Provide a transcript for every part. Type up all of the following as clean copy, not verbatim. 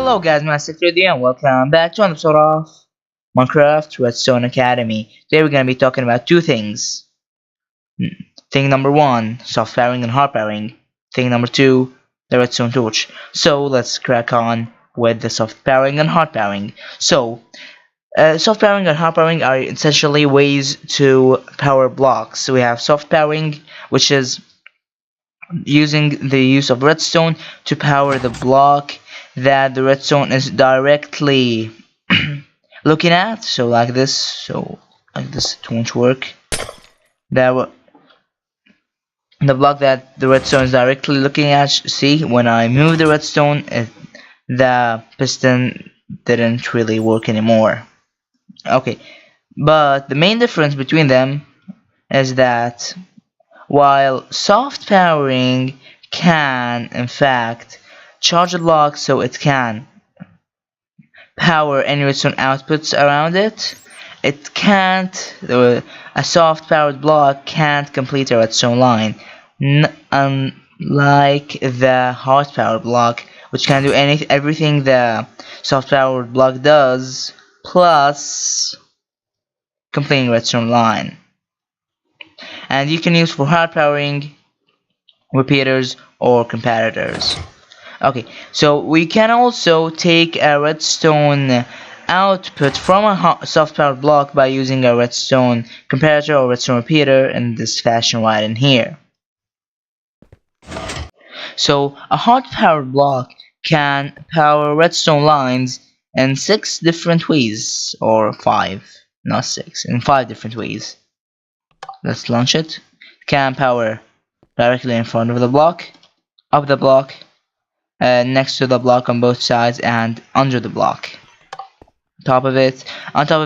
Hello guys, Massector here and welcome back to another episode of Minecraft Redstone Academy. Today we're going to be talking about two things. Thing number one, soft powering and hard powering. Thing number two, the redstone torch. So let's crack on with the soft powering and hard powering. Soft powering and hard powering are essentially ways to power blocks. So we have soft powering, which is using the use of redstone to power the block that the redstone is directly looking at. So like this it won't work. The block that the redstone is directly looking at, see, when I move the redstone, the piston didn't really work anymore. Okay, but the main difference between them is that while soft powering can in fact charge a block so it can power any redstone outputs around it, it can't, a soft powered block can't complete a redstone line, unlike the hard powered block, which can do everything the soft powered block does plus completing redstone line. And you can use for hard powering repeaters or comparators. Okay, so we can also take a redstone output from a soft powered block by using a redstone comparator or redstone repeater in this fashion right in here. So a hard powered block can power redstone lines in 6 different ways, or 5, not 6, in 5 different ways. Let's launch it. Can power directly in front of the block, up the block, next to the block on both sides, and under the block. On top of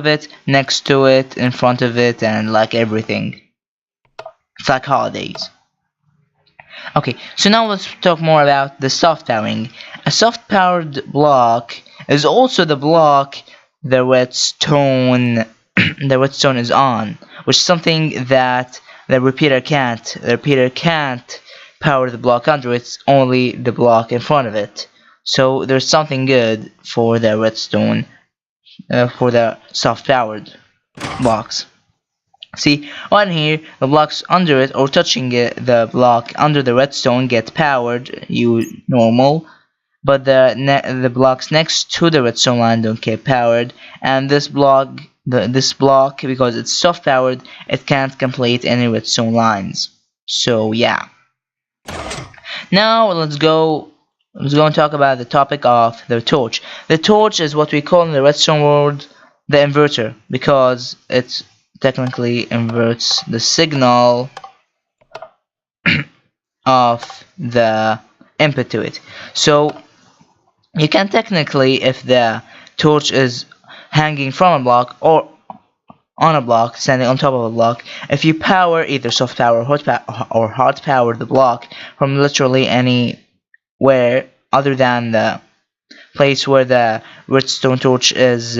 it, next to it, in front of it, and like everything. It's like holidays. Okay, so now let's talk more about the soft powering. A soft powered block is also the block the redstone is on, which is something that the repeater can't. The repeater can't power the block under it, only the block in front of it. So there's something good for the redstone, for the soft powered blocks. See, right here, the blocks under it or touching it, the block under the redstone get powered, normal, but the blocks next to the redstone line don't get powered, and this block, because it's soft powered, it can't complete any redstone lines. So yeah. Now let's go and talk about the topic of the torch. The torch is what we call in the redstone world the inverter, because it technically inverts the signal of the input to it. So you can technically, if the torch is hanging from a block or on a block, standing on top of a block, if you power either soft power or hard power the block from literally anywhere other than the place where the redstone torch is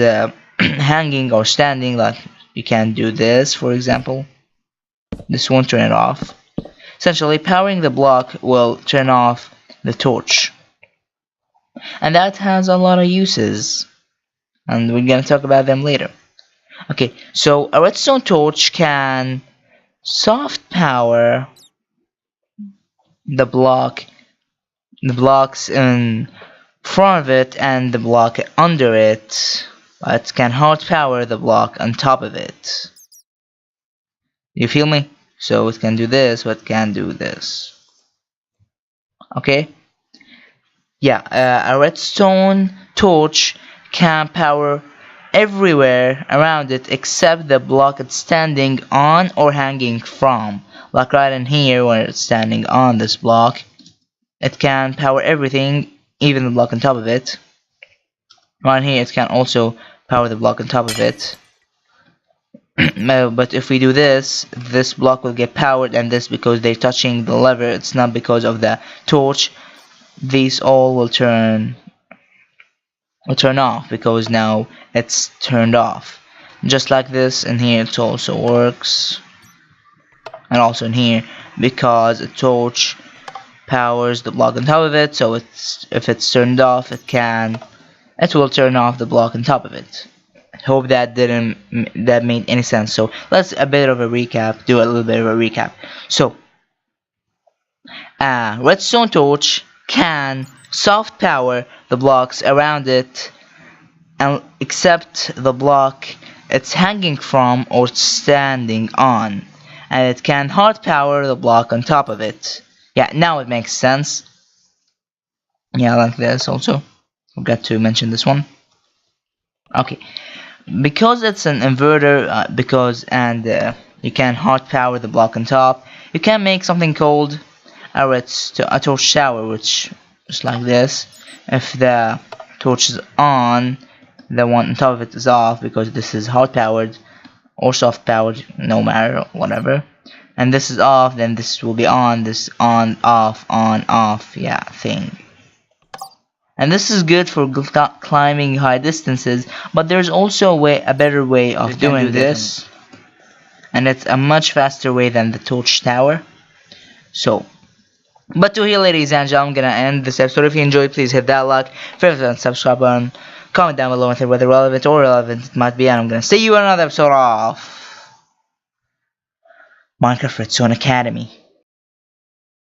hanging or standing, like you can do this, for example, this won't turn it off. Essentially, powering the block will turn off the torch, and that has a lot of uses, and we're gonna talk about them later. Okay, so a redstone torch can soft power the blocks in front of it and the block under it, but it can hard power the block on top of it. You feel me? So it can do this, but it can do this. Okay? Yeah, a redstone torch can power everywhere around it except the block it's standing on or hanging from. Like right in here, where it's standing on this block, it can power everything, even the block on top of it. Right here, it can also power the block on top of it. But if we do this block will get powered, and this, because they're touching the lever, it's not because of the torch. These all will turn off because now it's turned off. Just like this in here, it also works, and also in here, because a torch powers the block on top of it, so if it's turned off, it can it will turn off the block on top of it. Hope that made any sense. So let's a bit of a recap. Do a little bit of a recap. So redstone torch can soft power the blocks around it, and except the block it's hanging from or standing on, and it can hard power the block on top of it. Yeah, now it makes sense. Yeah, like this also. Forgot to mention this one. Okay, because it's an inverter, you can hard power the block on top. You can make something called a torch tower, which is like this. If the torch is on, the one on top of it is off, because this is hard powered or soft powered, no matter, whatever. And this is off, then this will be on. This on off, yeah, thing. And this is good for climbing high distances, but there's also a better way of doing this, and it's a much faster way than the torch tower. So, but to here, ladies and gentlemen, I'm gonna end this episode. If you enjoyed, please hit that like, favorite, and subscribe button. Comment down below and say whether relevant or irrelevant it might be, and I'm gonna see you in another episode of Minecraft Redstone Academy.